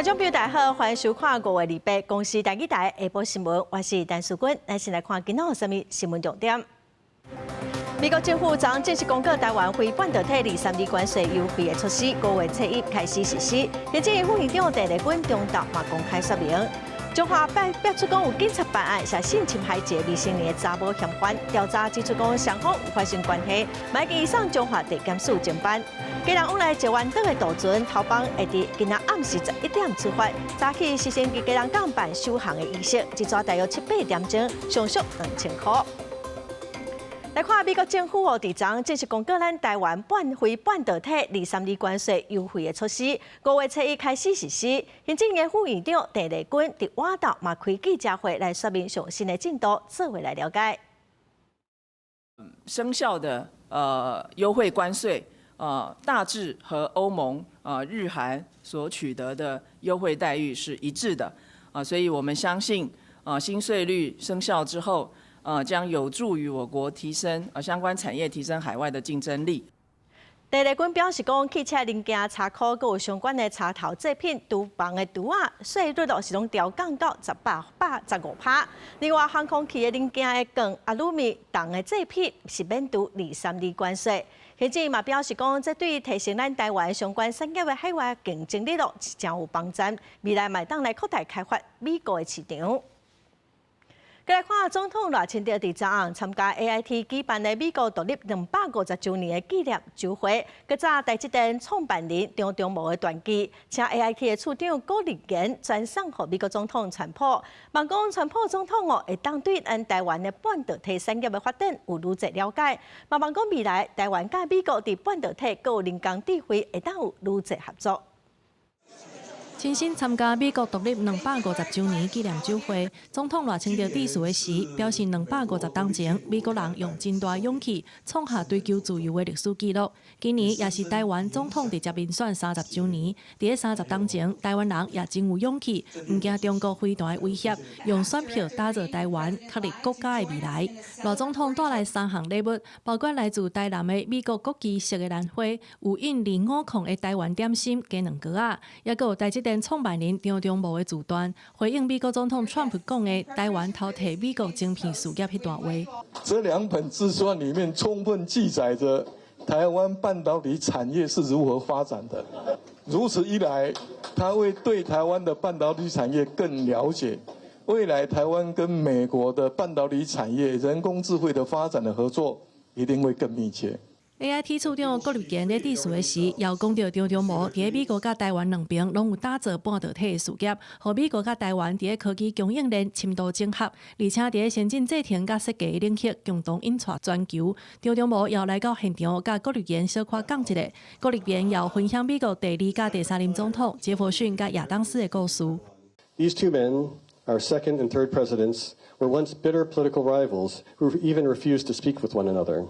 观众朋友大家好，欢迎收看5月28公视台语台下晡新闻，我是陈淑君，咱先来看今仔有啥物新闻重点。美国政府昨正式公告台湾非半导体23%关税优惠的措施，5月7日开始实施。行政院副院长陈立军中昼嘛公开说明。中华爆出讲有警察办案涉性侵害一个未成年的查某嫌犯，调查指出讲双方有发生关系，马基上中华地检署侦办。家人往来石湾岛的渡船头帮会伫今仔暗时11点出发，早起事先伫家人港办首航的仪式，一抓大约7、8点钟，上俗2000块。来看美国政府伫昨正式公告咱台湾非半导体23%关税优惠的措施，5月7日开始实施。行政院副院长陈立军伫晚岛嘛开记者会来说明上新的进度，做回来了解。生效的优惠关税大致和欧盟日韩所取得的优惠待遇是一致的所以我们相信新税率生效之后。将有助于我国提升相关产业提升海外的竞争力。陈立军表示，讲汽车零件插扣，佮有相关的插头制品、厨房的橱仔，税率是拢调降到15%。另外，航空器的零件的钢、阿鲁米、铜的制品是免除23%关税。行政嘛表示，讲这对提升咱台湾相关产业的海外竞争力是真有帮助，未来嘛当来扩大开发美国的市场。再来看总统赖清德伫昨暗参加 AIT 举办的美国独立250周年的纪念酒会，佮早台积电创办人张忠谋的传记，请 AIT 的处长郭立言转送给美国总统川普，望讲川普总统会当对咱台湾的半导体产业的发展有愈侪了解，嘛望讲未来台湾甲美国伫半导体佮有人工智慧会当有愈侪合作。亲身参加美国独立250周年纪念酒会，总统赖清德致辞的时表示，250年前，美国人用真大勇气创下追求自由的历史纪录。今年也是台湾总统直接民选30周年。伫30年前，台湾人也真有勇气，唔惊中国飞弹的威胁，用选票打造台湾，确立国家的未来。赖总统带来3项礼物，包括来自台南的美国国旗色的兰花，有印250的台湾点心加2个仔，也有台积电创办人张忠谋的自传，回应美国总统川普讲的台湾偷摕美国晶片事业迄段话。这2本自传里面充分记载着台湾半导体产业是如何发展的。如此一来，他会对台湾的半导体产业更了解。未来台湾跟美国的半导体产业、人工智慧的发展的合作一定会更密切。AIT 处长郭立言在致辞的时，也讲到张忠谋伫美国甲台湾两边拢有打造半导体的事业，和美国甲台湾伫科技供应链深度整合，而且伫先进制程甲设计领域共同引带全球。张忠谋也来到现场，甲郭立言小可讲一下。郭立言也分享美国第2甲第3任总统杰弗逊甲亚当斯的故事。These two men, our second and third presidents, were once bitter political rivals who even refused to speak with one another.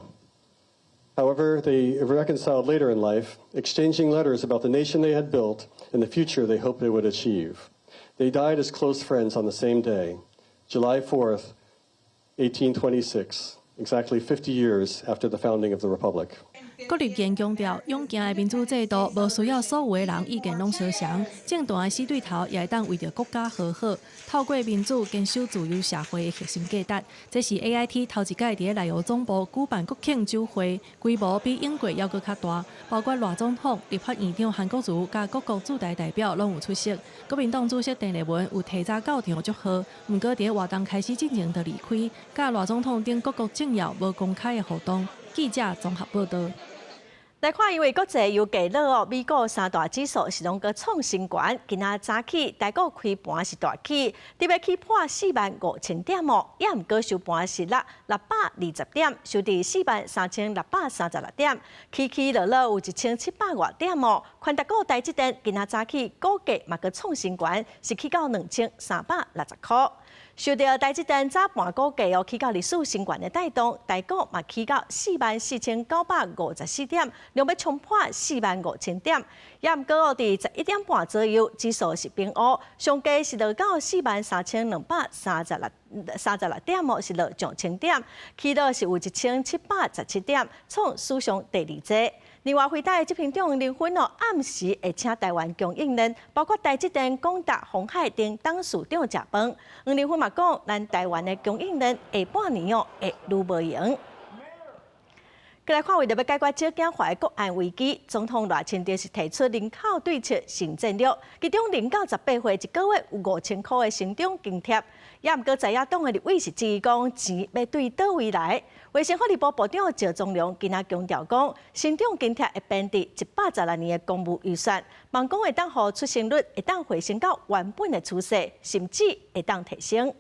However, they reconciled later in life, exchanging letters about the nation they had built and the future they hoped they would achieve. They died as close friends on the same day, July 4th, 1826, exactly 50 years after the founding of the Republic. 郭立言强调，勇健的民主制度无需要所有的人意见拢相同，正大的死对头也会当为着国家和好，透过民主坚守自由社会的核心价值。这是 AIT 头一届伫内湖总部举办国庆酒会，规模比英国还阁较大，包括赖总统、立法院长韩国瑜甲各国驻台代表拢有出席。国民党主席陈立文有提早到场祝贺，毋过伫活动开始进前就离开，甲赖总统等各国政要无公开的互动。记者综合报道。来看，因为国际油价落美国3大指数是拢个创新高。今仔早起，台股开盘是大起，特别起破45000点哦，也毋过收盘是620点，收伫43636点，起落落有1700多点哦。宽达股台积电今仔早起股价嘛个创新高，是起到2360块。受到台积电早盘股价起到历史新高的带动，台股嘛起到44954点，量要冲破45000点。也毋过伫11点半左右，指数是平乌，上价是落到43236点哦，是落2000点，起落是有1717点，创史上第2多。另外，回答的执行长林芬暗时会请台湾供应链，包括台积电、广达、鸿海等董事长食饭。林芬嘛讲，咱台湾的供应链下半年会愈无闲。再来看，为着要解决少子化的国安危机，总统赖清德是提出人口对策新战略，其中0到18岁一个月有5000块的成长津贴。也毋过在野党的立委是质疑讲钱要对倒位来。卫生福利部部长赵忠良今仔强调讲，成长津贴会编伫116年的公务预算，望讲会当互出生率会当回升到原本的趋势，甚至会当提升。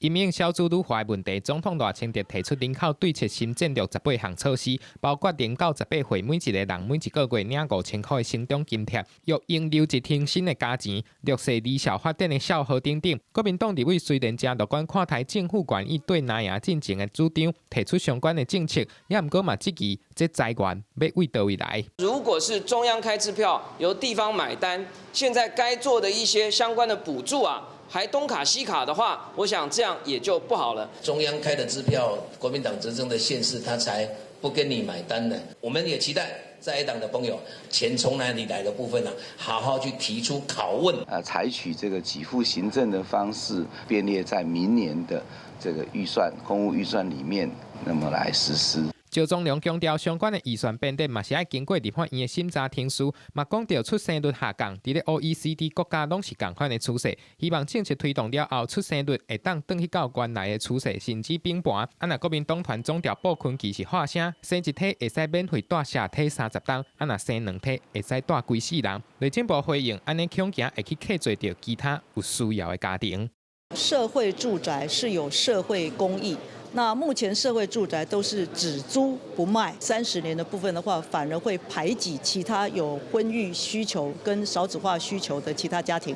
因应少子女化的问题，总统赖清德提出人口对策新战略18项措施，包括0到18岁每一个人每一个月领5000块的成长津贴，育婴留一天薪的加钱，绿色离校发展的校号等等。国民党立委虽然真乐观看待政府愿意对南亚进程的主张，提出相关的政策，也毋过嘛质疑这财源要为倒位来。如果是中央开支票，由地方买单，现在该做的一些相关的补助啊，还东卡西卡的话，我想这样也就不好了。中央开的支票，国民党执政的县市，他才不跟你买单呢。我们也期待在野党的朋友，钱从哪里来的部分呢，好好去提出拷问。采取这个给付行政的方式，编列在明年的这个预算公务预算里面，那么来实施。赵忠良强调，相关的预算编列嘛是要经过立法院的审查听书，嘛讲到出生率下降，伫咧 OECD 国家拢是同款的趋势。希望政策推动了后，出生率会当转去到原来的趋势，甚至平盘。若国民党团总调布坤基是发声，生一体会使免费带下体30档，若生2体会使带规4人。内政部回应，安尼恐惊会去克制到其他有需要的家庭。社会住宅是有社会公益。那目前社会住宅都是只租不卖，30年的部分的话，反而会排挤其他有婚育需求跟少子化需求的其他家庭。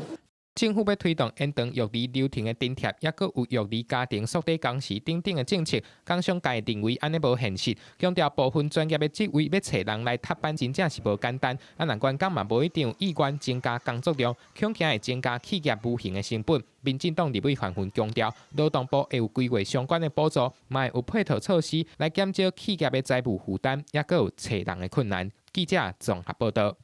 政府要推动延长育儿流程的津贴，也佫有育儿家庭缩短工时等等的政策，工商界认为安尼无现实，强调部分专业的职位要找人来插班，真正是无简单。若员工嘛无一定有意愿增加工作量，恐惊会增加企业无形的成本。民进党立委范云强调，劳动部会有规划相关的补助，嘛会有配套措施来减少企业的财务负担，也佫有找人的困难。记者综合报道。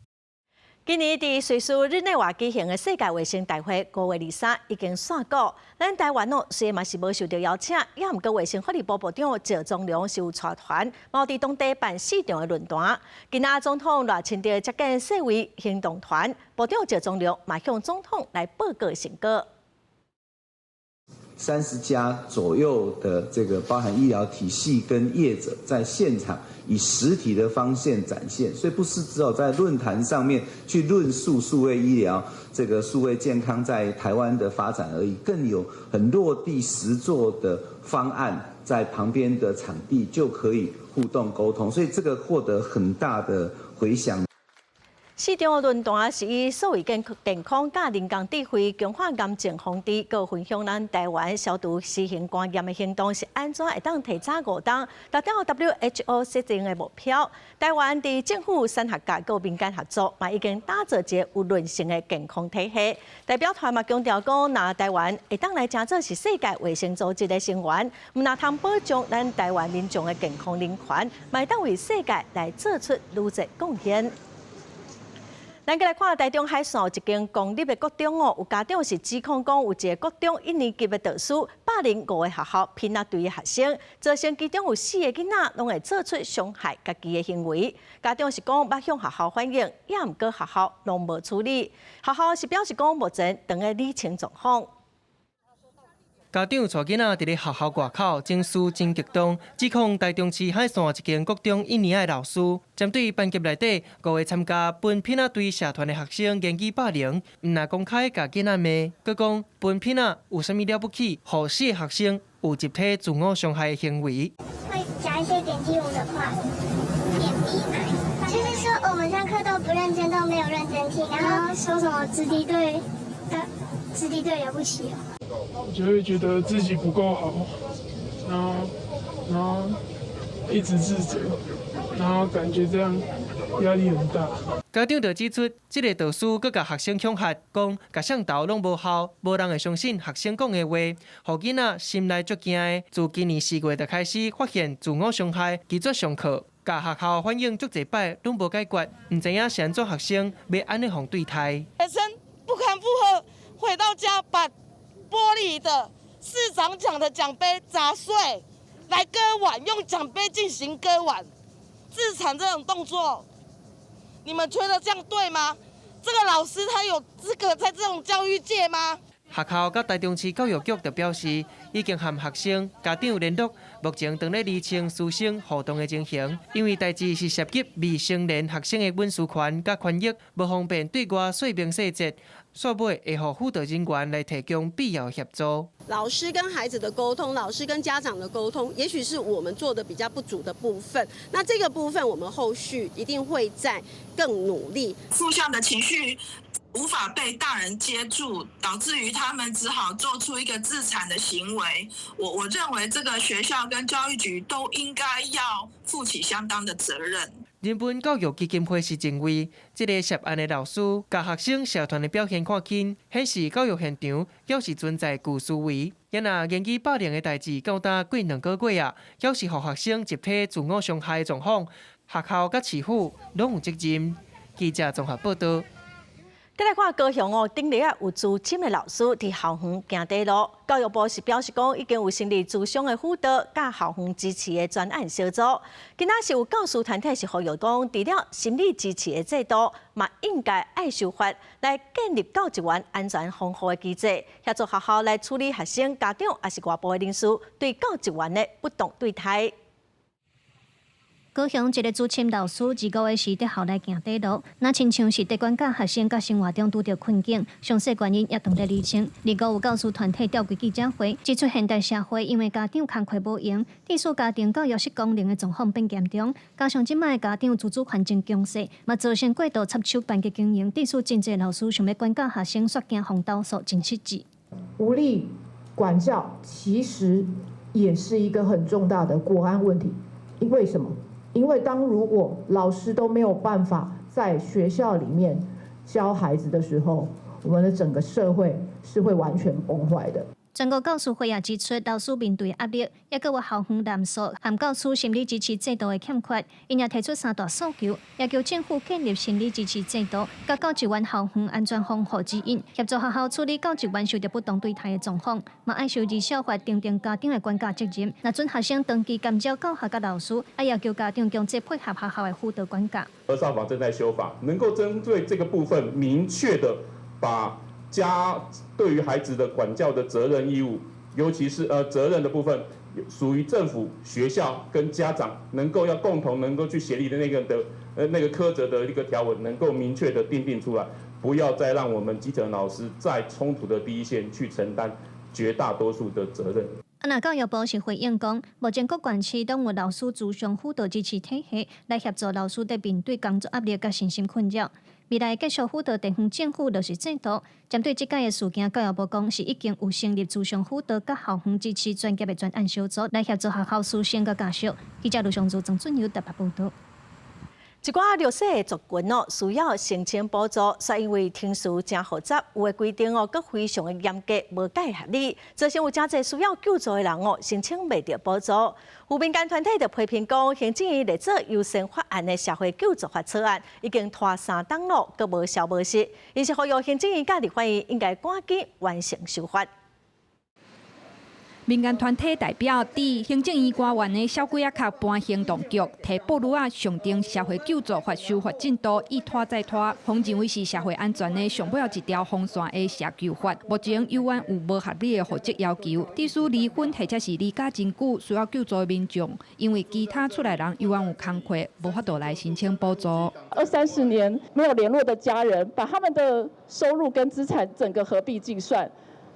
今年伫瑞士日内瓦举行的世界卫生大会5月23已经煞过，咱台湾虽然嘛是无受到邀请，也毋过卫生福利部部长赵忠良是有带团，mau伫当地办4场的论坛。今仔总统赖清德接见世卫行动团，部长赵忠良嘛向总统来报告成果。30家左右的这个包含医疗体系跟业者在现场以实体的方式展现，所以不是只有在论坛上面去论述数位医疗、这个数位健康在台湾的发展而已，更有很落地实作的方案，在旁边的场地就可以互动沟通，所以这个获得很大的回响。4场的论坛是以所谓健康、甲人工智慧、强化癌症防治，佮分享咱台湾消毒实行观验的行动是安怎会当提早5档，达到 WHO 设定的目标。台湾伫政府、产学界佮民间合作，嘛已经打造一个有韧性的健康体系。代表团嘛强调讲，若台湾会当来真做是世界卫生组织的成员，毋若通保障咱台湾民众的健康人权，嘛会当为世界来做出愈侪贡献。咱再来看台中海线有一间公立的国中有家长是指控讲有一个国中1年级的导师霸凌5个学校偏袒队的学生，造成其中有4个囡仔拢会做出伤害家己的行为。家长是讲要向学校反映，也毋过学校拢无处理。学校是表示讲目前正在厘清状况。家长带囡仔伫咧学校外口情绪真激动，指控台中市海线一间国中1年的老师，针对班级内底5个参加分偏仔队社团的学生言语霸凌，毋但公开甲囡仔骂，佮讲分偏仔有啥物了不起，互4个学生有集体自我伤害的行为。会讲一些贬低我们的话，贬低哪？就是说我们上课都不认真，都没有认真听，然后说什么子弟队了不起哦。我就会觉得自己不够好，然后一直自责，然后感觉这样压力很大。家长就指出，这个导师佮甲学生恐吓，讲甲上头拢无效，无人会相信学生讲的话，互囡仔心内足惊的。自今年4月就开始发现自我伤害，拒绝上课。甲学校反映足侪摆，拢无解决，唔知影是安怎学生要安尼互对待。学生不堪负荷，回到家把玻璃的市长奖的奖杯砸碎，来割腕，用奖杯进行割腕，自残这种动作，你们觉得这样对吗？这个老师他有资格在这种教育界吗？学校甲台中市教育局就表示，已经和学生、家长联络，目前正在厘清师生互动的情形。因为代志是涉及未成年学生的隐私权甲权益，无方便对外说明细节，煞尾会互辅导人员来提供必要协助。老师跟孩子的沟通，老师跟家长的沟通，也许是我们做的比较不足的部分。那这个部分，我们后续一定会再更努力。负向的情绪无法被大人接住，导致于他们只好做出一个自残的行为。我认为这个学校跟教育局都应该要负起相当的责任。人本教育基金会是认为，这个涉案的老师甲学生社团的表现看轻，显示教育现场要是存在旧思维。因若言语霸凌的代志到达过2个月啊，要是互学生集体自我伤害的状况，学校甲市府拢有责任。记者综合报道。再来看高雄哦，顶日啊有资深的老师伫校园行地路，教育部是表示讲已经有成立咨商的辅导甲校园支持的专案小组。今仔是有教师团体是呼吁讲，除了心理支持的制度，嘛应该爱修法来建立教职员安全防护的机制，协助学校来处理学生、家长也是外部的人士对教职员的不当对待。高雄一个资深老师2个月时伫校内行地路，那亲像是伫管教学生甲生活中拄着困境，详细原因也同在厘清。另外有教师团体召开记者会，指出现代社会因为家长工课无用，致使家庭教育失功能的状况变严重，加上即摆家长自主环境强势，嘛造成过度插手班级经营，致使真侪老师想要管教学生，却惊防导数真实质。无力管教其实也是一个很重大的国安问题，因为什么？因为如果老师都没有办法在学校里面教孩子的时候，我们的整个社会是会完全崩坏的。全国教师会也指出，老师面对压力，也有校园人数和教师心理支持制度的欠缺，因也提出3大诉求，要求政府建立心理支持制度，甲教职员校园安全防护指引，协助学校处理教职员受到不当对待的状况，嘛爱受至少法定家长的管教责任。若准学生长期干扰教学甲老师，也要求家长强制配合学校的辅导管教。儿少法正在修法，能够针对这个部分明确的把家对于孩子的管教的责任义务，尤其是责任的部分，属于政府、学校跟家长要共同能够去协力的那个苛责的一个条文，能够明确的订定出来，不要再让我们基层老师在冲突的第一线去承担绝大多数的责任。那教育部是回应讲，目前各县市都有老师咨商辅导支持体系，来协助老师在面对工作压力甲身心困扰。未来继续辅导地方政府落实制度。针对这届的事件，教育部讲是已经有成立咨商辅导甲校园支持专业的专案小组，来协助学校师生甲家属。记者卢尚祖、郑俊友特别报道。一寡弱势的族群需要申请补助，却因为程序真复杂，有的规定佫非常的严格，无解合理，造成有真侪需要救助的人申请袂到补助。有民间团体就批评讲，行政院来做优先法案的社会救助法草案已经拖3档了，佫无消无息，因是呼吁行政院甲立法院应该赶紧完成修法。民间团体代表伫行政院官员的小鬼仔壳搬行动局，提布鲁啊上定社会救助法修法进度一拖再拖，方认为是社会安全的上尾一条红线的社救法。目前有案有无合理的户籍要求，致使离婚或者是离家真久需要救助的民众，因为其他出来人有案有工课，无法度来申请补助。20-30年没有联络的家人，把他们的收入跟资产整个合并计算。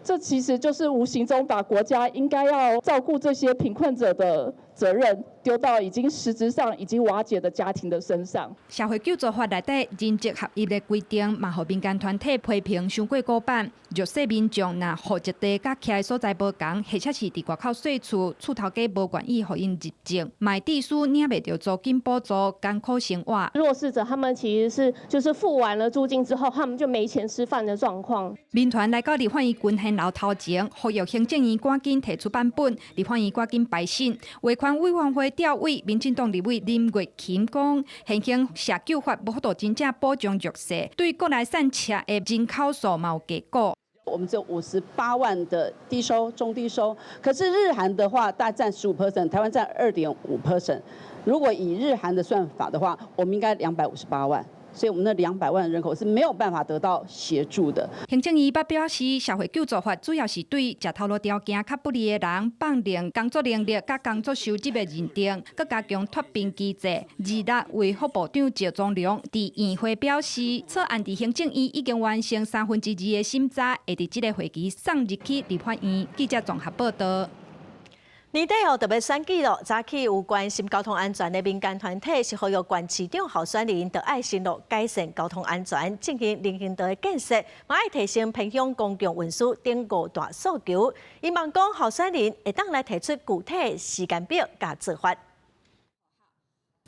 这其实就是无形中把国家应该要照顾这些贫困者的责任丢到已经实质上已经瓦解的家庭的身上。社会救助法内底人职合一的规定，嘛，互民间团体批评伤过古板。弱势民众若户籍地甲徛的所在无同，或者是伫外口税厝，厝头家无愿意互因入境，卖地书领袂到租金补助，艰苦生活。弱势者他们其实是就是付完了租金之后，他们就没钱吃饭的状况。民团来到立法院群现楼头前，呼吁行政院赶紧提出版本，立法院赶紧排审，违反案委员会调委民进党立委林月琴讲，现行社救法无法度真正保障弱势，对国内散车的人口数嘛有结果。我们只有58万的低收、中低收，可是日韩的话大占15%，台湾占2.5%。如果以日韩的算法的话，我们应该258万。所以我们那200万人口是没有办法得到协助的。行政院捌表示，社会救助法主要是对食头路条件较不利的人放零工作能力甲工作收入的认定，佮加强脱贫机制。2日，卫福部长赵宗良伫院会表示，草案伫行政院已经完成2/3的审查，会伫这个会期送入去立法院。记者综合报道。年底后特别选举咯，早起有关心交通安全的民间团体是呼吁县市长候选人着爱承诺改善交通安全，进行人行道的建设，嘛爱提升偏向公共运输等5大诉求。伊望讲候选人会当来提出具体时间表甲做法。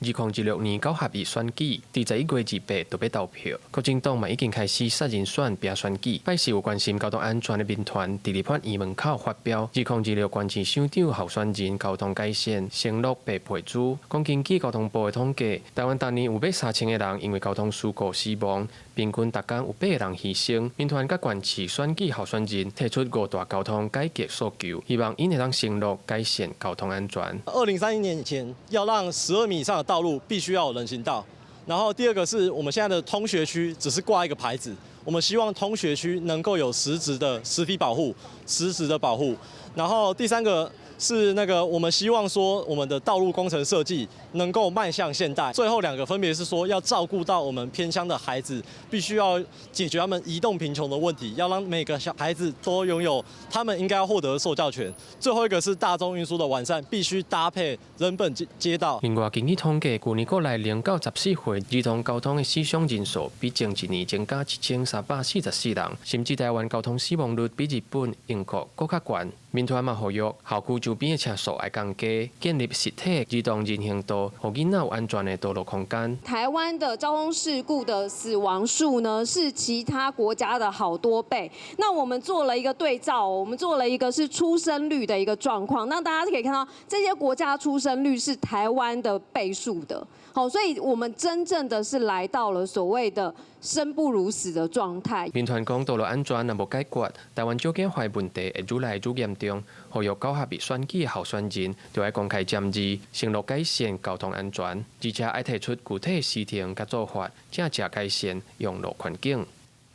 2016年9合1选举，伫11月28就要投票。国民党嘛已经开始杀人选拼选举。拜四有关心交通安全的民团伫立法院门口发表2016关市县长候选人交通改善承诺白皮书，讲根据交通部的统计，台湾当年有3000个人因为交通事故死亡，平均每天有8个人牺牲。民团甲县市选举候选人提出5大交通改革诉求，希望因会当承诺改善交通安全。2030年以前要让12米以上的道路必须要有人行道，然后第二个是我们现在的通学区只是挂一个牌子，我们希望通学区能够有实质的实体保护、实质的保护。然后第三个是我们希望说我们的道路工程设计能够迈向现代。最后2个分别是说要照顾到我们偏乡的孩子，必须要解决他们移动贫穷的问题，要让每个小孩子都拥有他们应该要获得的受教权。最后一个是大众运输的完善，必须搭配人本街道。另外，根据统计，去年国内0到14岁儿童交通的死伤人数比前一年增加1344人，甚至台湾交通死亡率比日本、英国更较高。民团嘛呼吁校区周边的车速爱降低，建立实体移动人行道，让囡仔有安全的道路空间。台湾的交通事故的死亡数呢，是其他国家的好多倍。那我们做了一个对照，我们做了一个是出生率的一个状况。那大家可以看到，这些国家出生率是台湾的倍数的。好，所以我们真正的是来到了所谓的生不如死的状态。民团讲道路安全若无解决，台湾交警法问题会愈来愈严重。呼吁9合1选举的候选人，就要公开占字，承诺改善交通安全，而且要提出具体时程甲做法，正正改善用路环境。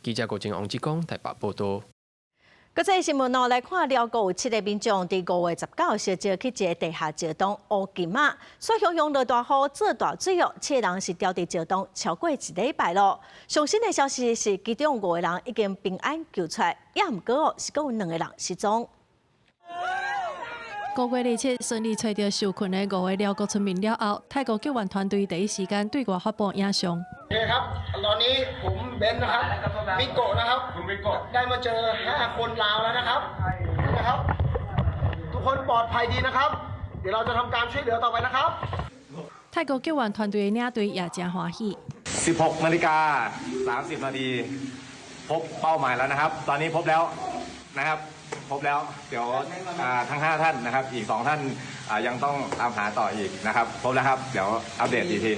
记者郭正王志刚台北报道。国际新闻来看，寮国有7个民众伫5月19号烧去一个地下石洞乌金马，所向用落大雨做大水哦，7个人是掉伫石洞超过1礼拜咯。上新的消息是，其中5个人已经平安救出来，也毋过哦，是有2个人失踪。5月27顺利找到受困的5位寮国村民了后，泰国救援团队第一時間對外發布影像。ครับตอนนี้ผมเบนนะครับมิโกะนะครับได้มาเจอ5คนลาวแล้วนะครับทุกคนปลอดภัยดีนะครับเดี๋ยวเราจะทำการช่วยเหลือต่อไปนะครับ泰國救援團隊的領隊也真歡喜。16:30พบเป้าหมายแล้วนะครับตอนนี้พบแล้วนะครับพบแล้วเดี๋ยวทั้ง5ท่านนะครับอีก2ท่านยังต้องตามหาต่ออีกนะครับพบแล้วครับเดี๋ยวอัปเดตอีกที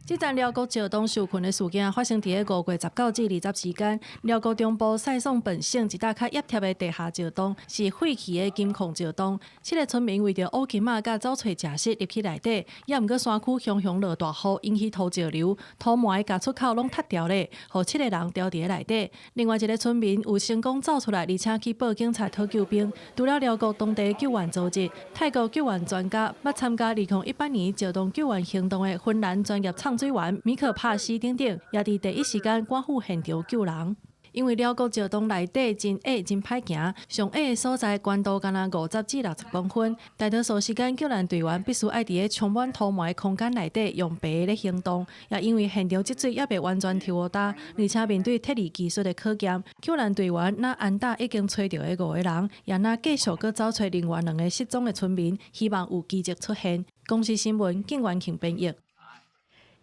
这站寮国石洞受困的事件发生伫5月19至20時間，寮國中部賽宋本省一笪較壓貼的地下石洞，是廢棄的金礦石洞。7個村民為着烏金仔甲走找食食入去內底，也毋過山區熊熊落大雨，引起土石流，土埋甲出口攏塌掉咧，互7個人掉伫內底。另外一個村民有成功走出來，而且去報警察討救兵。除了寮國當地救援組織，泰國救援專家捌參加2018年石洞救援行動的芬蘭專業唱水員米可帕西等等，也伫第一時間趕赴現場救人。因為寮國石洞內底真矮真歹行，上矮的所在懸度敢若50至60公分，大多數時間救援隊員必須愛伫個充滿土埋的空間內底用爬咧行動。也因為現場積水也未完全調大，而且面對特異技術的考驗，救援隊員若安達已經找到的5個人，也若繼續去找找另外2個失蹤的村民，希望有奇蹟出現。公視新聞景元慶編譯。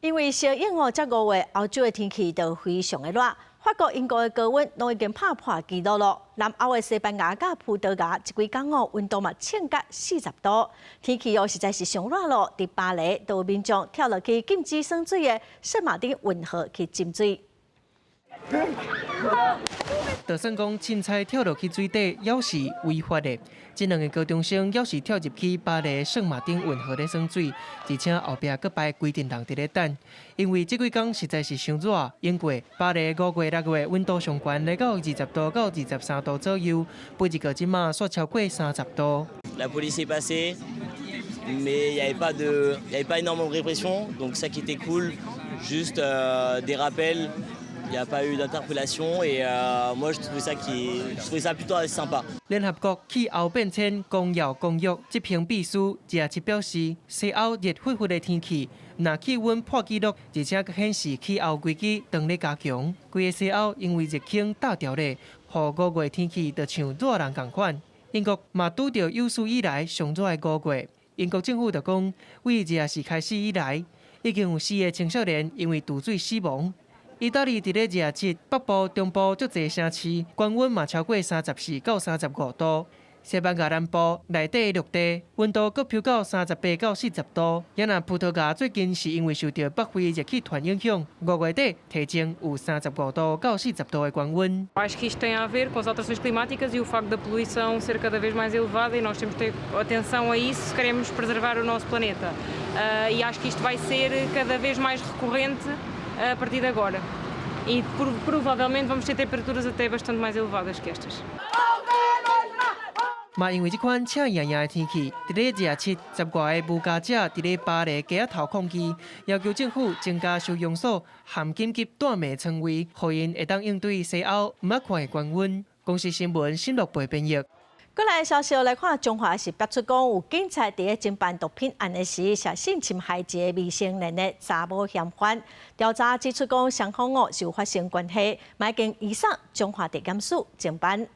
因為小英這5月歐洲的天氣都非常的熱。法国、英国的高温都已经打破纪录了。南欧的西班牙甲葡萄牙这几天温度嘛降到40度，天气实在是上热了。伫巴黎，都有民众跳落去禁止耍水的圣马丁运河去浸水。就算讲凊彩跳落去水底，也是违法的。这两个高中生也是跳入去巴黎圣马丁运河咧耍水，而且后壁阁排规定人伫咧等，因为这几天实在是伤热。英国、巴黎5月、6月温度上悬来到20度到23度左右，每一个即马煞超过30度。La police est passée, mais il n'y avait pas énormément de répression, donc ça qui était cool, juste des rappels. Il n'y a pas eu d'interpellation et moi je trouvais ça plutôt assez sympa. 联合国气候变迁纲要公约执行秘书27表示，西欧热乎乎的天气，若气温破纪录，而且佫显示气候危机正在加强。规个西欧因为热气大调咧，予5月天气就像热人共款。英国嘛拄到有史以来上热的5月，英国政府就讲，为热时开始以来，已经有4个青少年因为毒水死亡。意大利伫咧热节，北部、中部足侪城市高温嘛超过34到35度。西班牙南部内底陆地温度阁飙到38到40度。也那葡萄牙最近是因为受到北非热气团影响，5月底提前有35度到40度的高温。Acho que isto tem a ver com as alterações climáticas e o facto da poluição ser cada vez mais elevada e nós temos que ter atenção a isso se queremos preservar o nosso planeta. E acho que isto vai ser cada vez mais recorrente a partir de agora. E provavelmente vamos ter temperaturas até bastante mais elevadas que estas. 嘛，因为这款赤炎炎的天气，伫咧热7、10外的无家者伫咧巴黎街仔头抗议，要求政府增加收容所，含紧急断灭床位，互因会当应对西欧唔捌看的高温。公司新闻新乐培编译。过来的消息来看，中华是爆出讲有警察伫咧侦办毒品案的时，涉性侵害一个未成年的查某嫌犯。调查指出讲，双方是有发生关系，已经移送中华地检署侦办。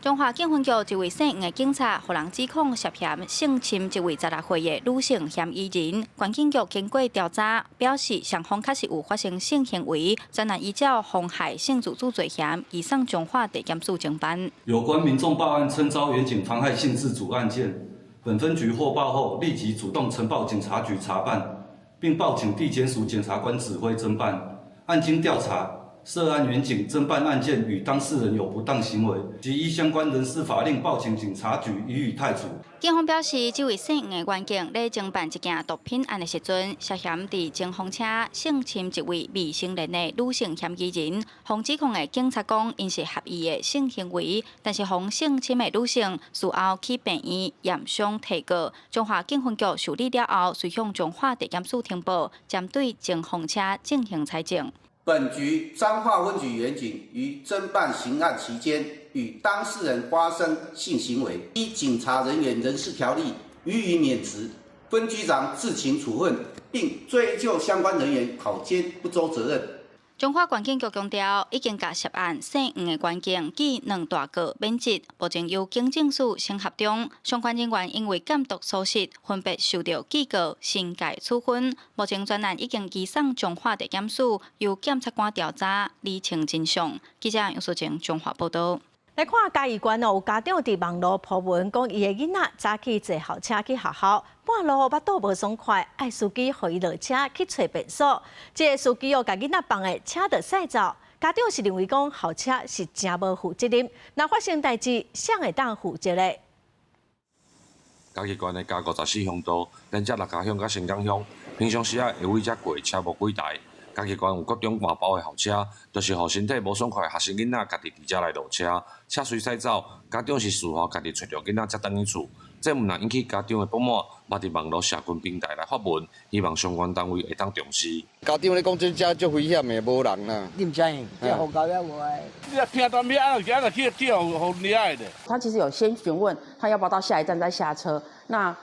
中华警分局一位姓吴的警察，互人指控涉嫌性侵一位16岁的女性嫌疑人。县警局经过调查，表示双方确实有发生性行为，专案依照妨害性自主罪嫌移送中华地检署侦办。有关民众报案称遭远警妨害性自主案件，本分局获报后立即主动呈报警察局查办，并报请地检署检察官指挥侦办。案经调查，涉案员警侦办案件与当事人有不当行为，即依相关人事法令报请警察局予以汰除。警方表示，这位姓吴的员警在侦办一件毒品案的时阵，涉嫌伫前方车性侵一位未成年的女性嫌疑人。方指控的警察讲，因是合意的性行为，但是方性侵的女性事后去病院验伤提告。中华警分局受理了后，随向中华地检署呈报，针对前方车进行采证。本局彰化分局员警于侦办刑案期间，与当事人发生性行为，依警察人员人事条例予以免职，分局长自请处分，并追究相关人员考监不周责任。中华县警局强调，已经甲涉案姓吴的员警记2大过免职，目前由警政署审核中。相关人员因为监督疏失，分别受到记告、新界处分。目前专案已经移送中华地检署，由检察官调查厘清真相。记者杨淑晴中华报道。来看嘉义县有家长伫网络铺文，讲伊的囡仔早起坐校车去学校，半路腹肚无爽快，爱司机互伊落车去找便所。这个司机甲囡仔放的车就驶走，家长是认为讲校车是真无负责任，若发生代志，谁会当负责呢？嘉义县的加54乡道，连接6家乡甲新港乡，平常时会为遮过车无几台。嘉义县有各种大包的校车，就是互身体无爽快的学生囡仔家己伫遮来落车，车随驶走，家长是事后家己找着囡仔才倒去厝。这毋但引起家长的不满，嘛伫网络社群平台来发文，希望相关单位会当重视。家长咧讲这车足危险的，无人啦。你唔知？这好高呀，我。你听到咩？去好厉害的。他其实有先询问他要不要到下一站再下车，那。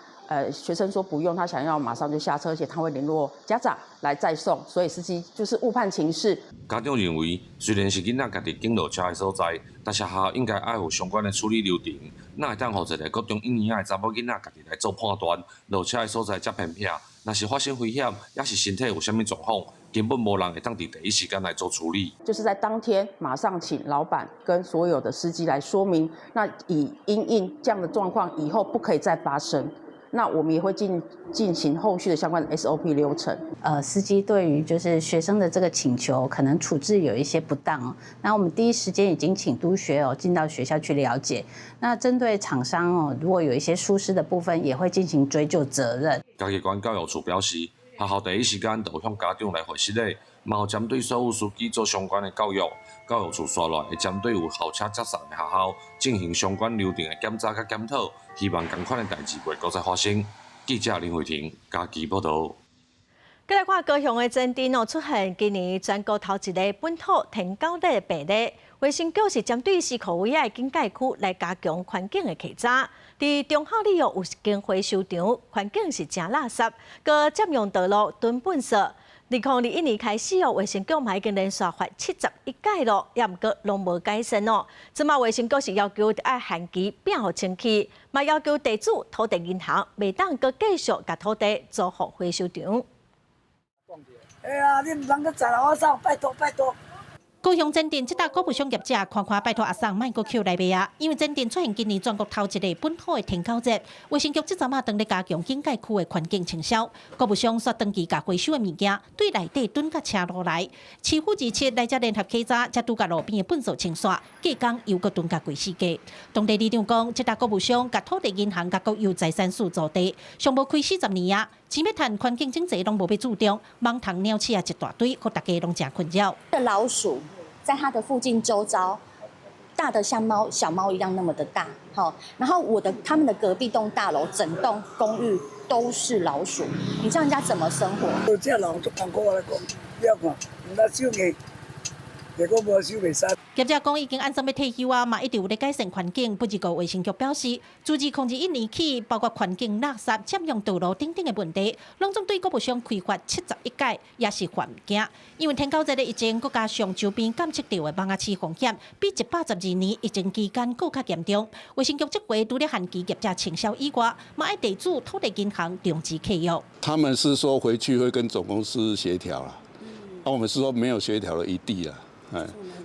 学生说不用，他想要马上就下车，而且他会联络家长来再送，所以司机就是误判情势。家长认为，虽然是囡仔家己经落车的所在，但是学校应该爱有相关的处理流程，哪会当互一个各种婴儿的查某囡仔家己来做判断，落车的所在才偏僻，若是发生危险，也是身体有啥物状况，根本无人会当伫第一时间来做处理。就是在当天马上请老板跟所有的司机来说明，那以因应这样的状况以后不可以再发生。那我们也会进行后续的相关的 SOP 流程。司机对于就是学生的这个请求，可能处置有一些不当哦。那我们第一时间已经请督学进到学校去了解。那针对厂商如果有一些疏失的部分，也会进行追究责任。嘉义县教育处表示，学校第一时间就向家长来回实例，嘛有针对所有司机做相关的教育。教育处刷来会针对有校车接送的学校进行相关流程的检查甲检讨，希望同款的代志袂再发生。记者林慧婷，嘉义报道。再来看高雄的真丁出现今年全国头一个本土天狗日病例，卫生局是针对思考危的警戒区来加强环境的稽查。伫中孝里有一间回收场，环境是真垃圾，佮占用道路囤垃圾。2021年开始卫生局嘛已经连续发71届咯，也毋过拢无改善哦。即马卫生局是要求要限期变互清气，嘛要求地主、土地银行袂当佮继续甲土地租互回收场。哎呀，你唔通佮砸我上，拜托拜托。高雄真店即搭果不商业者看拜托阿桑莫阁扣来卖啊！因为真店出现今年全国头一个本土的天狗节，卫生局即阵啊当咧加强警戒区的环境清消，果不商煞登记甲回收的物件对内底蹲甲车路来，市府二七来遮联合稽查，才拄甲路边的粪扫清刷，隔工又阁蹲甲鬼死街。当地里长讲，即搭果不商甲土地银行甲国有财产署租地，尚无开40年啊，钱要趁环境整齐拢无被注重，盲虫鸟鼠啊一大堆，互大家拢真困扰。老鼠。在它的附近周遭，大的像猫、小猫一样那么的大，好，然后他们的隔壁栋大楼，整栋公寓都是老鼠，你这样人家怎么生活？这人都看过我来讲，不要看，那手艺，结果无收袂杀。业者讲已经按怎要退休啊，嘛一直有咧改善环境。不只个卫生局表示，自2021年起，包括环境垃圾、占用道路等等的问题，拢总对国务上开发71届，也是犯件。因为天狗节的疫情，国加上周边监测到的网市风险，比112年疫情期间更加严重。卫生局这回除了限期业者清销以外，嘛爱地主、土地银行重视契约。他们是说回去会跟总公司协调啦，我们是说没有协调的余地啦。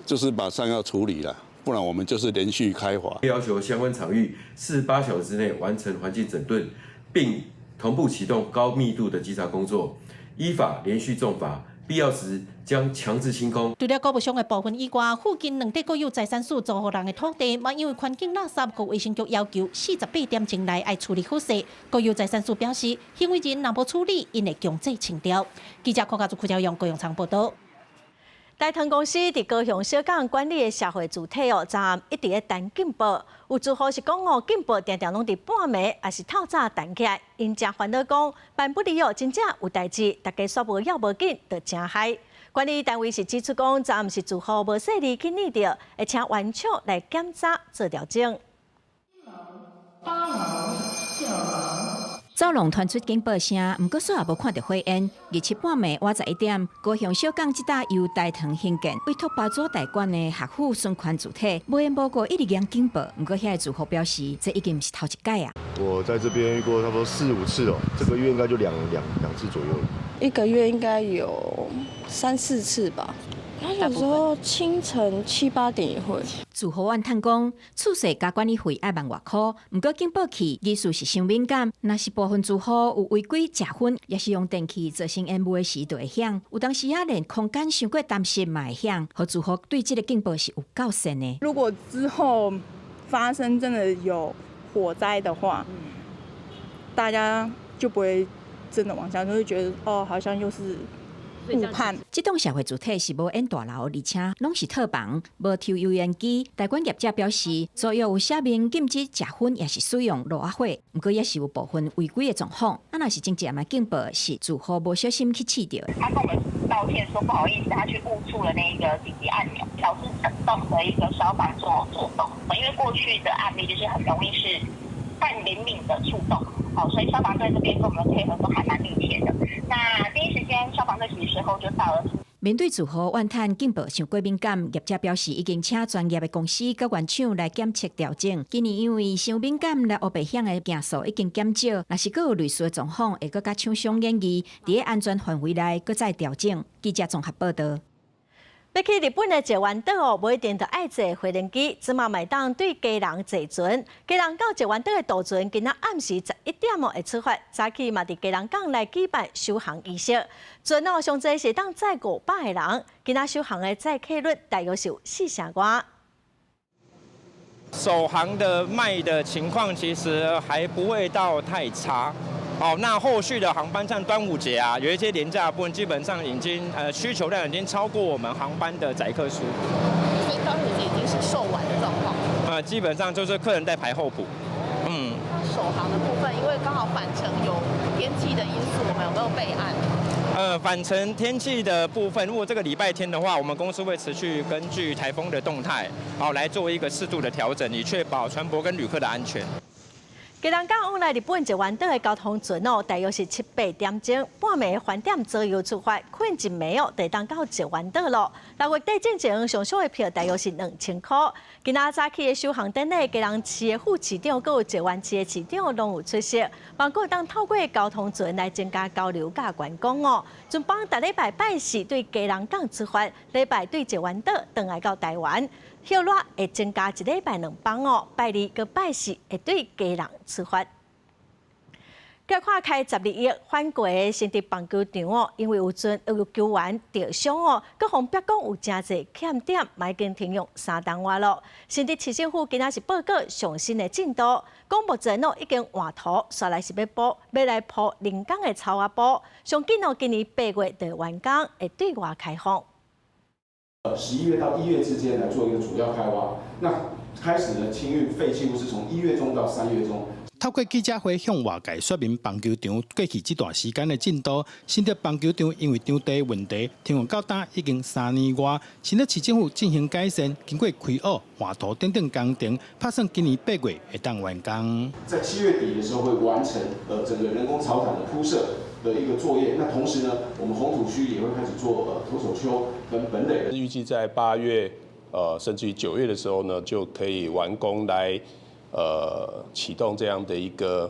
就是马上要处理了，不然我们就是连续开罚。要求相关场域48小时之内完成环境整顿，并同步启动高密度的稽查工作，依法连续重罚，必要时将强制清空。除了国务省的部分以外，附近2地国有财产署租予人的土地，嘛因为环境垃圾，国卫生局要求48点钟内爱处理好势。国有财产署表示，行为人若无处理，因会强制清掉。记者柯家族柯兆阳高雄场报道。大唐公司伫高雄小港管理的社会主体昨暗一直咧等进步，有住户是讲进步常常拢伫半暝，也是透早等起来，因真烦恼讲办不离真正有代志，大家煞无要无紧，就真嗨。管理单位是指出讲，昨暗是住户无细腻去念着，会请原厂来检查做调整。走廊传出警报声，不过煞也无看到火焰。27半暝晚11点，高雄小港即搭由大唐兴建委托八组代管的客户孙权主体，无缘无故一直响警报。不过遐个住户表示，这已经不是头一届啊。我在这边遇过差不多4、5次哦，这个月应该就两次左右。一个月应该有3、4次吧。他有时候清晨7、8点也会。住户怨叹讲，厝势加管理费要万外块，不过警报器技术是伤敏感，若是部分住户有违规食薰，也是用电器造成烟雾的时就会响。有当时啊，连空间伤过担心嘛会响，和住户对这个警报是有够深的。如果之后发生真的有火灾的话，大家就不会真的往下，就会觉得好像又是。误判。这栋社会主体是无烟大楼，而且拢是套房，无抽油烟机。代管业者表示，所有有写明禁止食薰，也是使用路火，不过也是有部分违规的状况。若是真正的警报是住户无小心去试掉。他跟我们道歉说不好意思，他去误触了那个紧急按钮，导致整栋的一个消防做动。因为过去的案例就是很容易是半灵敏的触动。所以消防队这边跟我们配合都还蛮密切的。那第一时间消防队其实时候就到了。面对自豪怨叹进步伤过敏感，业者表示已经请专业的公司甲原厂来检测调整。今年因为伤敏感来黑白险的件数已经减少，若是佫有类似的状况，会佫甲厂商建议伫安全范围内佫再调整。记者综合报道。要去日本的石湾岛哦，不一定就爱坐飞轮机，只嘛买当对家人坐船。家人到石湾岛的渡船，今仔暗时11点会出发，早起嘛伫家人港来举办首航仪式。船哦，上侪是当载500个人，今仔首航的载客率大约是40外。首航的卖的情况其实还不会到太差。好，那后续的航班像端午节啊，有一些廉价的部分，基本上已经需求量已经超过我们航班的载客数。所以端午节已经是售完的状况。基本上就是客人在排候补。那首航的部分，因为刚好返程有天气的因素，我们有没有备案？返程天气的部分，如果这个礼拜天的话，我们公司会持续根据台风的动态，来做一个适度的调整，以确保船舶跟旅客的安全。家人港往来日本石湾岛的交通船哦，大约是7、8点钟，半暝返点左右出发，困一暝哦，就当到石湾岛咯。6月底进前上少的票大约是2000块。今仔早起的首航典礼，家人市的副市长，佮有石湾市的市长拢有出席，包括当透过交通船来增加交流甲观光哦。船帮逐礼拜拜四对家人港出发，礼拜对石湾岛转来到台湾。票率会增加1礼拜2班哦，拜二佮拜四会对家人出发。计划开12亿返国的新竹棒球场哦，因为有球员受伤哦，各方表讲有真侪欠点，已经停用3档外咯。新竹市政府今仔是报告上新的进度，讲目前哦已经换图，刷来是要来铺人工的草瓦布，上紧哦今年8月就完工，会对外开放。11月到1月之间来做一个主要开挖，那开始的清运废弃物是从1月中到3月中。透过记者会向外界说明棒球场过去这段时间的进度。新竹棒球场因为场地问题停用到今已经3年外，新竹市政府进行改善，经过开挖、画图等等工程，打算今年8月会当完工。在7月底的时候会完成整个人工草毯的铺设的一个作业。那同时呢，我们红土区也会开始做投手丘跟本垒。预计在8月甚至于9月的时候呢，就可以完工来。启动这样的一个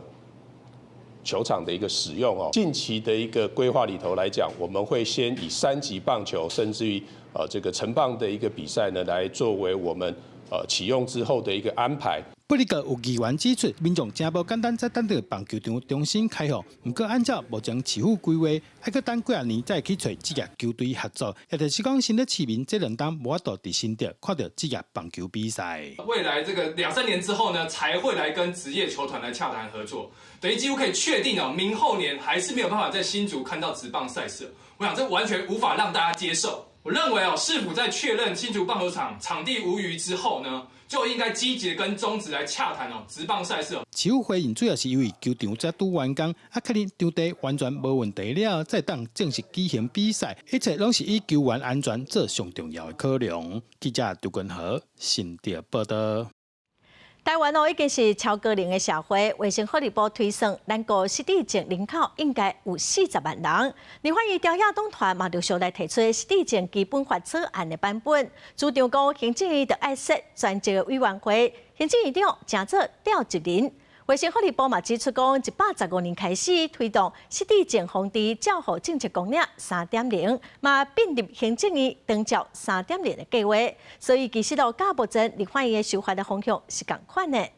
球场的一个使用哦。近期的一个规划里头来讲，我们会先以3级棒球，甚至于这个成棒的一个比赛呢，来作为我们启用之后的一个安排。不过，有议员指出，民众真无简单在等着棒球场重新开放，不过按照目前市府规划，还要等几啊年再去找职业球队合作，也就是讲，新的市民这2档无法度伫新竹看到职业棒球比赛。未来这个2、3年之后呢，才会来跟职业球团来洽谈合作，等于几乎可以确定哦，明后年还是没有办法在新竹看到职棒赛事。我想这完全无法让大家接受。我认为哦，市府在确认新竹棒球场场地无虞之后呢，就应该积极跟中职来洽谈哦，职棒赛事哦。市府回应主要是因为球场才拄完工，确认场地完全无问题了，再当正式举行比赛，一切拢是以球员安全做上重要的考量。记者杜君和新竹报道。台湾已经是超高龄的社会，卫生福利部推算，咱国失智症人口应该有40万人。立法院朝野党团嘛，陆续来提出失智症基本法草案的版本，主张讲行政院就要设专职委员会，行政院长正做调集人。卫生福利部嘛指出讲，115年开始推动失智症防治照护政策纲领3.0，嘛并入行政院长照3.0的计划，所以其实到目前立法院的修法的方向是同款的。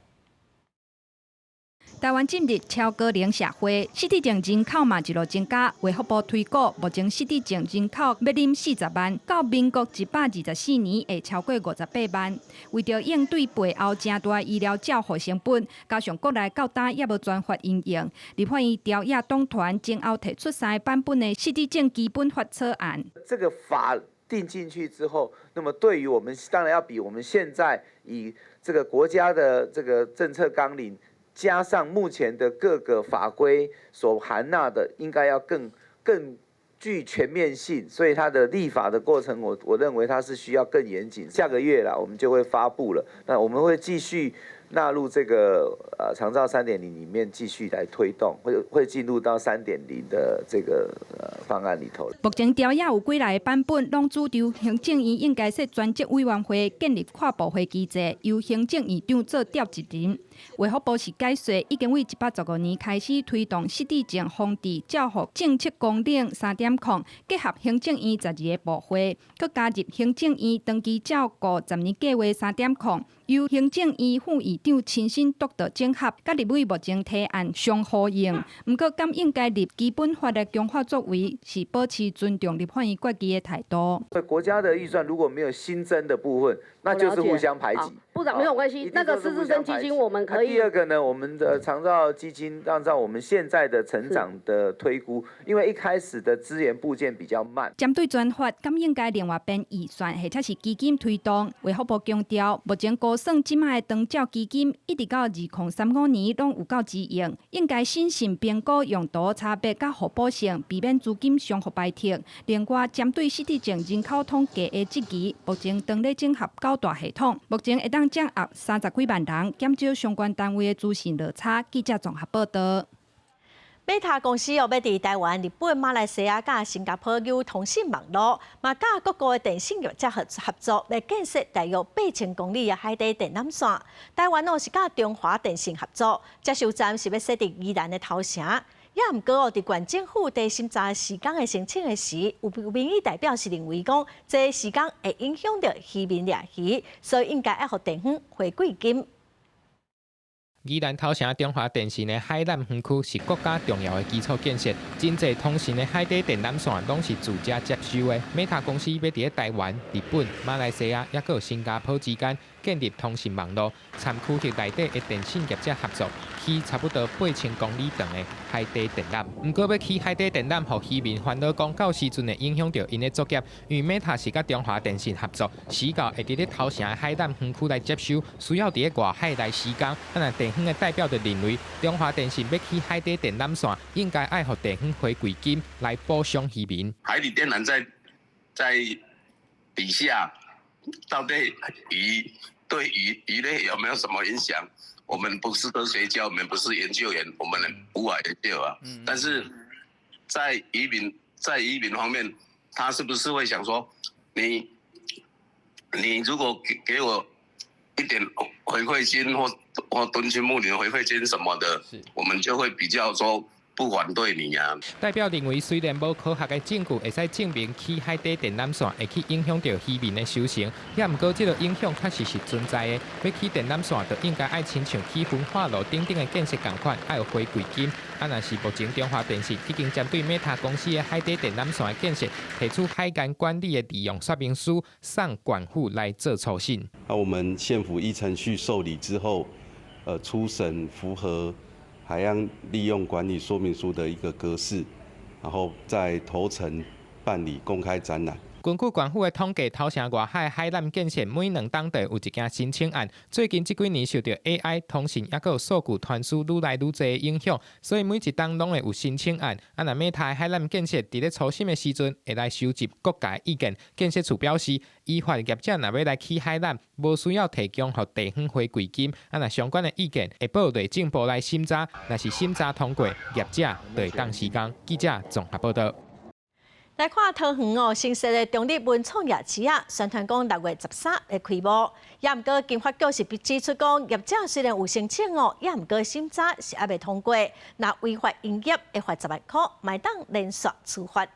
台湾进入超高龄社会，失智症人口嘛一路增加。卫福部推估，目前失智症人口要临40万，到民国124年会超过58万。为着应对背后正大医疗照护成本，加上国内到今也无专法应用，立法院朝野党团前后提出3个版本的失智症基本法草案。这个法定进去之后，那么对于我们当然要比我们现在以这个国家的这个政策纲领。加上目前的各个法规所含纳的，应该要更具全面性，所以它的立法的过程，我认为它是需要更严谨。下个月啦，我们就会发布了。那我们会继续纳入这个长照3.0里面继续来推动，会进入到3.0的这个方案里头。目前条约有几来版本，拢主张行政院应该设专职委员会，建立跨部会机制，由行政院长做调集人。卫福部是解说，已经为115年开始推动失智症防治照护政策纲领3.0，结合行政院12个部会，佮加入行政院长期照顾10年计划3.0。由行政院副院长亲身督导整合，甲立委目前提案相呼应。不过，敢应该立基本法的强化作为，是保持尊重立法院决议的态度。国家的预算如果没有新增的部分，那就是互相排挤。部长没有关系，那个失智症基金我们可以。第二个呢，我们的长照基金按照我们现在的成长的推估，因为一开始的资源部件比较慢。针对专法，敢应该另外编预算，或者是基金推动？卫福部强调，目前估算即卖的长照基金一直到2035年拢有够支用，应该审慎评估用途差别甲互补性，避免资金相互排斥。另外，针对失智症人口统计的质疑，目前正咧整合9大系统，目前会当掌握30几万人，减少相关单位的资讯落差。记者综合报道。Meta 公司要伫台湾、日本、马来西亚甲新加坡有通信网络，嘛甲各国的电信业者合作，来建设大约8000公里的海底电缆线。台湾是甲中华电信合作，接收站是要设伫宜兰的头城。也毋过伫县政府第审查时间的申请的时，有民意代表是认为讲，这时间会影响到渔民掠鱼，所以应该要互地方回馈金。宜兰头城中华电信的海南园区是国家重要的基础建设，真侪通信的海底电缆线拢是自家接收的。Meta 公司要伫台湾、日本、马来西亚，也有新加坡之间建立通信网络，参区域内底的电信业者合作，起差不多8000公里长的海底电缆。不过要起海底电缆，互渔民烦恼讲到时阵会影响到因的作业，因为 Meta 是甲中华电信合作，时到会伫咧头城的海南园区来接收，需要伫咧外海来施工。那地方的代表就认为，中华电信要起海底电缆线，应该爱互地方回馈金来补偿渔民。海底电缆在底下，到底对鱼类有没有什么影响？我们不是科学家，我们不是研究员，我们无法研究啊。但是在渔民方面，他是不是会想说，你如果给我一点回馈金或敦亲睦邻的回馈金什么的，我们就会比较说不反对你啊。代表认为，虽然无科学的证据会使证明起海底电缆线会去影响到渔民的收成，也毋过这个影响确实是存在的。要起电缆线，就应该爱亲像起分化路等等的建设同款，爱有回馈金。啊，若是目前中华电信已经针对 Meta 公司的海底电缆线的建设，提出海岸管理的利用说明书，送管府来做初审。我们县府依程序受理之后，初审符合海洋利用管理说明书的一个格式，然后在头城办理公开展览。根据县府的统计，头城外海海缆建设每2当地有一件申请案。最近这几年受到 AI 通信也有数据传输愈来愈侪的影响，所以每一当拢会有申请案。啊，若Meta海缆建设伫咧初审的时阵，会来收集各界意见。建设处表示，依法业者若要来起海缆，无需要提供予地方回馈金。啊，若相关的意见会报内政部来审查，若是审查通过，业者就会当施工。记者综合报道。来看桃园新设的中立文创夜市啊，宣传讲6月13会开幕。也毋过，经发局是指出讲，业者虽然有申请也毋过审查是还未通过，若违法营业会罚10万块，卖当连续处罚。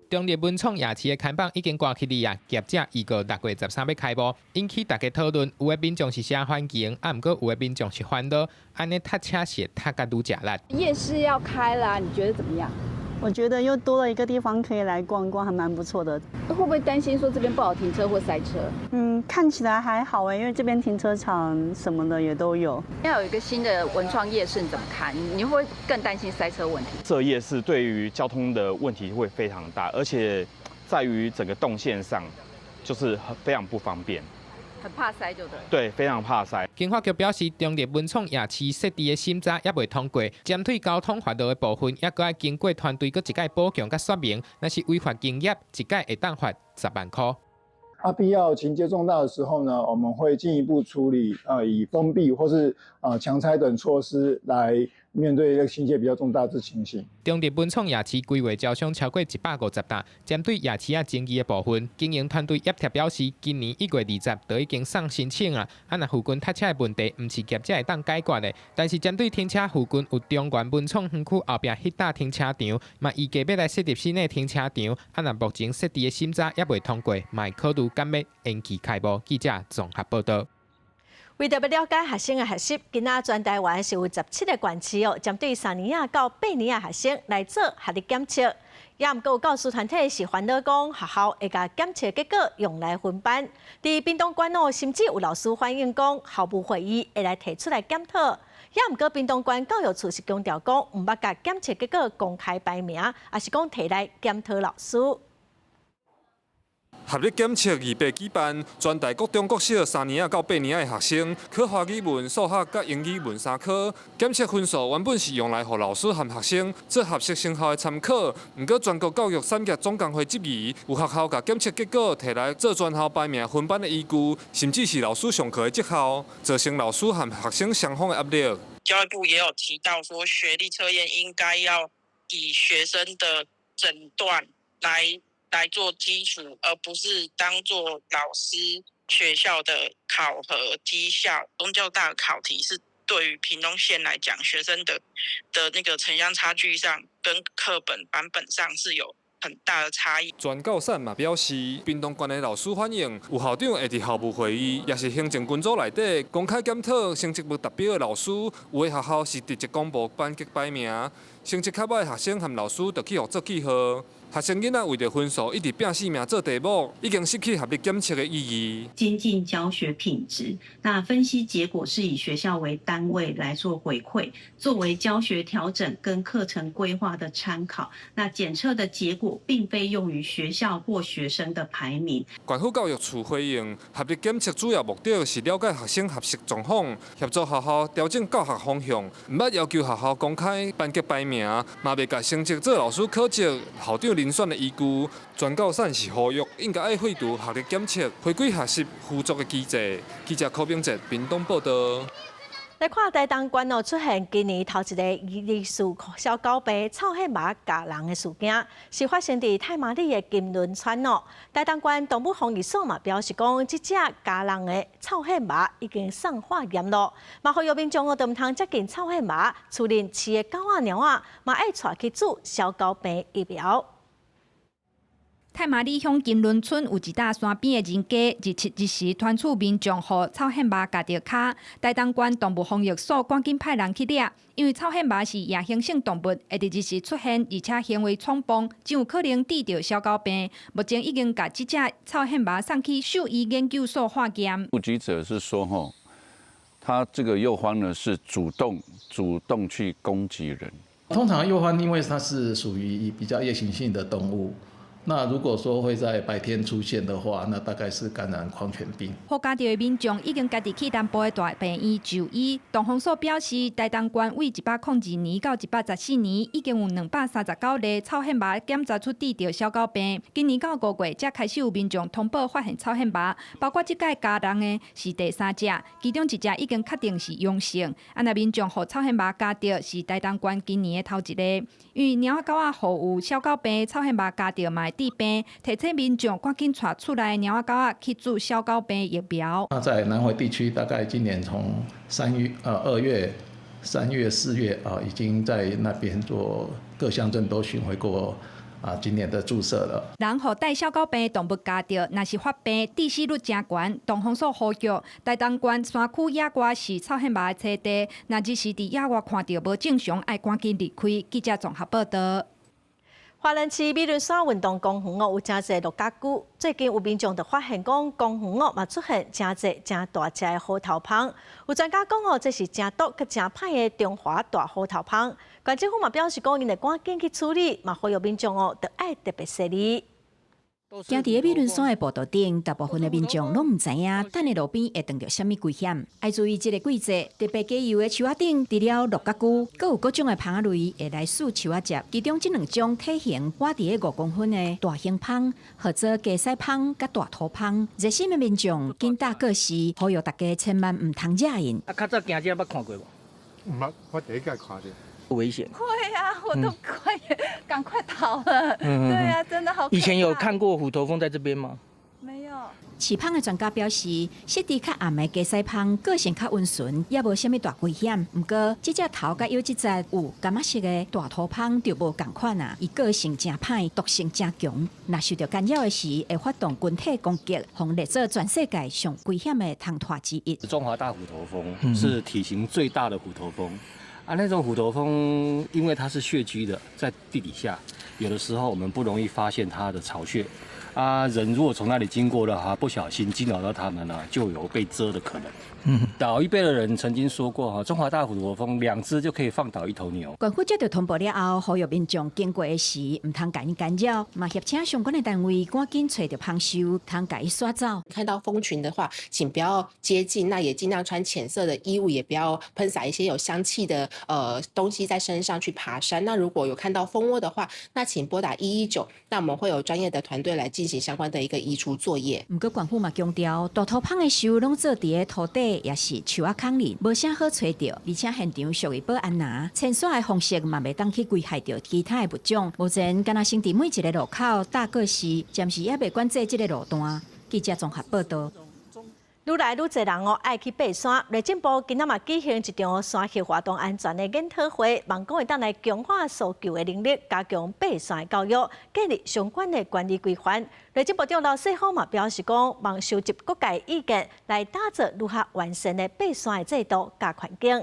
中立文创夜市的看板已经挂起哩啊，业者预告6月13要开幕，引起大家讨论。有的民众是写欢迎，啊，毋过有的民众是烦恼，安尼塞车是塞甲愈食力。夜市要开啦，你觉得怎么样？我觉得又多了一个地方可以来逛逛，还蛮不错的。会不会担心说这边不好停车或塞车？看起来还好因为这边停车场什么的也都有。要有一个新的文创夜市，你怎么看？你会不会更担心塞车问题？这夜市对于交通的问题会非常大，而且在于整个动线上，就是非常不方便。很怕塞就对。对，非常怕塞。经发局表示，中立文创夜市设置的审查也未通过，针对交通法律的部分，也搁要经过团队搁一届补强甲说明，若是违法营业，一届会当罚10万块。必要情节重大的时候呢，我们会进一步处理，以封闭或是强拆等措施来面对这个情节比较重大之情形。中立文创夜市规划招商超过150档，针对夜市争议的部分，经营团队业贴表示，今年1月20就已经送申请啊。若附近塞车的问题，唔是业者会当解决的。但是针对停车附近有中原文创园区后壁迄搭停车场，嘛预计要来设立新的停车场。若目前设置的审查也未通过，嘛会考虑敢要延期开幕。记者综合报道。为着要了解学生的学习，今仔全台湾是有17个县市针对3年啊到8年的学生来做学历检测。也毋过有教师团体是烦恼讲，学校会甲检测结果用来分班。伫屏东县甚至有老师反映讲，校务会议会来提出来检讨。也毋过屏东县教育处是强调讲，毋捌甲检测结果公开排名，也是讲提来检讨老师。学历检测2月举办，全台各中国小3年到8年的学生，考华语文、数学甲英语文3科。检测分数原本是用来予老师和学生做合适成效的参考，不过全国教育产业总工会质疑，有学校甲检测结果摕来做全校排名分班的依据，甚至是老师上课的绩效，造成老师和学生双方的压力。教育部也有提到说，学历测验应该要以学生的诊断来做基础，而不是当做老师学校的考核绩效。宗教大考题是对于屏东县来讲，学生的那个城乡差距上跟课本版本上是有很大的差异。全教产嘛表示，屏东县的老师反映，有校长会伫校务会议，也是行政群组内底公开检讨成绩不达标的老师，有的学校是直接公布班级排名，成绩较歹的学生和老师就去互做记号。学生囡仔为着分数一直拼性命做题目，已经失去学历检测的意义。精进教学品质，那分析结果是以学校为单位来做回馈，作为教学调整跟课程规划的参考。那检测的结果并非用于学校或学生的排名。县府教育处回应，学历检测主要目的是了解学生学习状况，协助学校调整教学方向，唔捌要求学校公开班级排名，嘛袂甲成绩做老师考绩、校长遴选的依据。全教产是呼吁应该要废除学历检测，回归学习辅助的机制。记者柯炳哲，屏东报道。来看台东县出现今年头一个疑似小狗被臭血马咬人的事件，是发生伫太麻里的金轮村台东县动物防疫所嘛表示讲，这只咬人的臭血马已经送化验了，嘛呼吁民众都唔通接近臭血马，厝邻饲的狗仔、猫仔嘛爱带去注小狗病疫苗。太麻里乡金轮村有一搭山边的人家，一时团厝民众互臭血马咬着脚，台东县动物防疫所赶紧派人去抓，因为臭血马是夜行性动物，会伫一时出现，而且行为闯邦，真有可能治着小狗病。目前已经把这只臭血马送去兽医研究所化验。目击者是说，他这个幼獾呢是主动去攻击人。通常幼獾因为它是属于比较夜行性的动物。那如果说会在白天出现的话，那大概是感染狂犬病。获咬到的民众已经家己去南部的大病院就医。东风所表示，台东县为102年到114年，已经有239例臭血马检查出治着小狗病。今年到5月才开始有民众通报发现臭血马，包括这届咬人的是第3只，其中1只已经确定是阳性。那民众互臭血马咬到是台东县今年的头一例。因为猫仔狗仔互有小狗病、臭血马咬到嘛会治病，提醒民众赶紧带厝内猫仔狗仔去注小狗病疫苗。那在南回地区，大概今年从2月、3月、4月已经在那边做各乡镇都巡回过。今年的注射了。人互带小狗病动物咬到，若是发病致死率真悬。东风所呼吁台东县山区野外是臭血马的栖地，若日时伫野外看到无正常，爱赶紧离开。记者综合报道。花莲市美仑山运动公园有真侪落甲龟，最近有民众就发现讲公园嘛出现真侪真大只的虎头蜂。有专家讲这是真毒佮真歹的中华大虎头蜂。县政府嘛表示讲，因会赶紧去处理，嘛呼吁民众就爱特别细腻。行伫美仑山的步道顶，大部分的民众拢唔知影，等的路边会遇到什么危险。爱注意这个季节，特别加油的树仔顶，除了落甲久，阁有各种的蜂仔类会来试树仔汁。其中这两种体型挖伫5公分的大型蜂，或者加西蜂、甲大头蜂，热心的民众紧打过时，呼吁大家千万唔通惹因。较早行这捌看过无？唔捌，我第一届看着。危险。会啊，我都赶快逃了。对啊，真的好可怕。以前有看过虎头蜂在这边吗？没有。饲蜂的专家表示，湿地较暗的加西蜂个性较温顺，也无啥物大危险。不过，这只头甲有一只有柑仔色的大头蜂就无同款啊，伊个性真歹，毒性真强。若受到干扰的时，会发动群体攻击，红列做全世界上危险的虫拖之一。中华大虎头蜂是体型最大的虎头蜂。那种虎头蜂，因为它是穴居的，在地底下，有的时候我们不容易发现它的巢穴。人如果从那里经过的话，不小心惊扰到它们呢，就有被蛰的可能。老一辈的人曾经说过，中华大虎头蜂2只就可以放倒1头牛。官府接到通报了后，呼吁民众经过的时，唔通甲伊干扰，嘛协请相关的单位赶紧找到蜂收，通甲伊刷走。看到蜂群的话，请不要接近，那也尽量穿浅色的衣物，也不要喷洒一些有香气的东西在身上去爬山。那如果有看到蜂窝的话，那请拨打119，那我们会有专业的团队来进行相关的一个移除作业。不过官府嘛强调，大头蜂的收拢做伫土地。也是树仔坑里，无啥好找到，而且现场属于保安拿，清扫的方式嘛袂当去危害到其他的物种。目前，敢若先伫每一个路口大过时，暂时也未管制这个路段。记者综合报道。愈来愈侪人爱去爬山，内政部今仔嘛举行一场山系活动安全的研讨会，望讲会当来强化搜救的能力，加强爬山的教育，建立相关的管理规范。内政部长刘世芳嘛表示讲，望收集各界意见，来打造如何完善的爬山的制度加环境。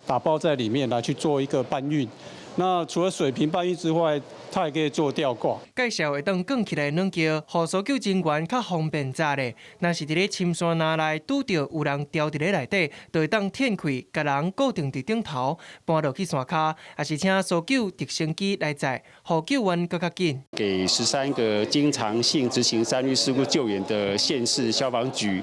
打包在里面来去做一个搬运。那除了水平搬运之外，它也可以做吊挂。介绍会当降起来软桥，互搜救人员较方便查咧。若是伫咧深山林内拄到有人掉伫咧内底，就会当掀开，甲人固定伫顶头，搬落去山骹，也是请搜救直升机来载，互救援更较紧。给13个经常性执行山域事故救援的县市消防局，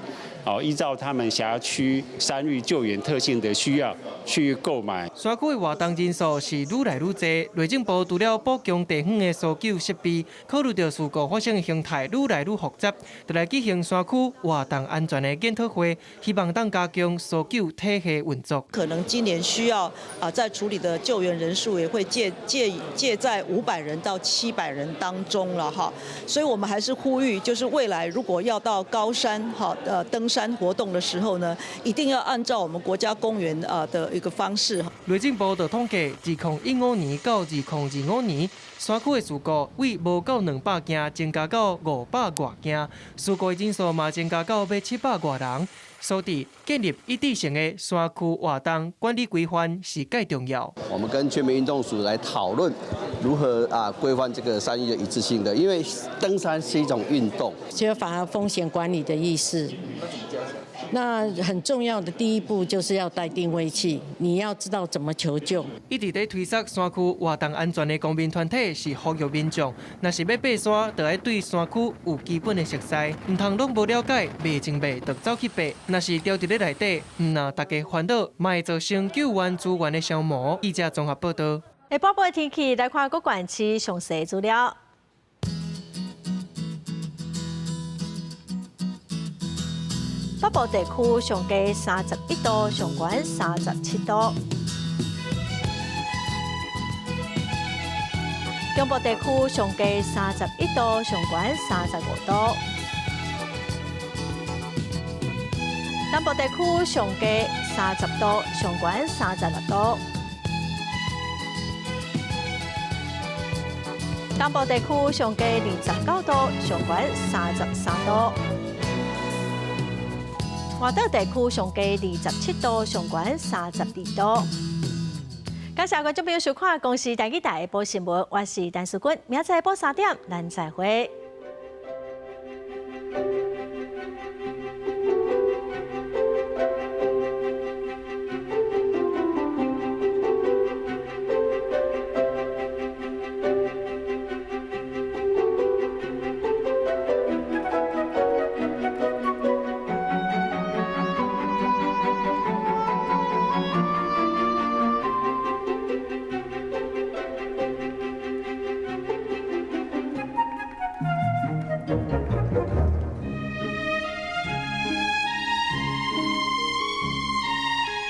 依照他们辖区山域救援特性的需要去购买。山区的活动人数是愈来愈多，内政部除了补强地方的搜救设备，考虑到事故发生的形态愈来愈复杂，就来举行山区活动安全的研讨会，希望当加强搜救体系运作。可能今年需要在处理的救援人数也会介在500人到700人当中了哈，所以我们还是呼吁，就是未来如果要到高山登山活动的时候呢，一定要按照我们国家公园的一个方式。内政部的统计，2015年到2025年，山区的事故为无到200件，增加到500多件，事故的人数嘛增加到要700多人。所以建立一致性的山区活动管理规范是介重要。我们跟全民运动署来讨论如何规范这个山域的一致性的，因为登山是一种运动，缺乏风险管理的意识。那很重要的第一步就是要带定位器，你要知道怎么求救。一直在推测山区活动安全的公民团体是呼吁民众，若是要爬山，就要对山区有基本的熟悉，唔通拢无了解，未清白就走去爬。若是掉伫咧内底，唔让大家烦恼，嘛会造成救援资源的消磨。记者综合报道。下晡晡的天气，来看各县市详细资料。北部地区上低31度，上悬37度；中部地区上低31度，上悬35度；南部地区上低30度，上悬36度；东部地区上低29度，上悬33度。外岛地区上低27度，上悬32度。感谢观众朋友收看《公视台语台下晡新闻》，我是陈淑君，明仔载下晡3点，咱再会。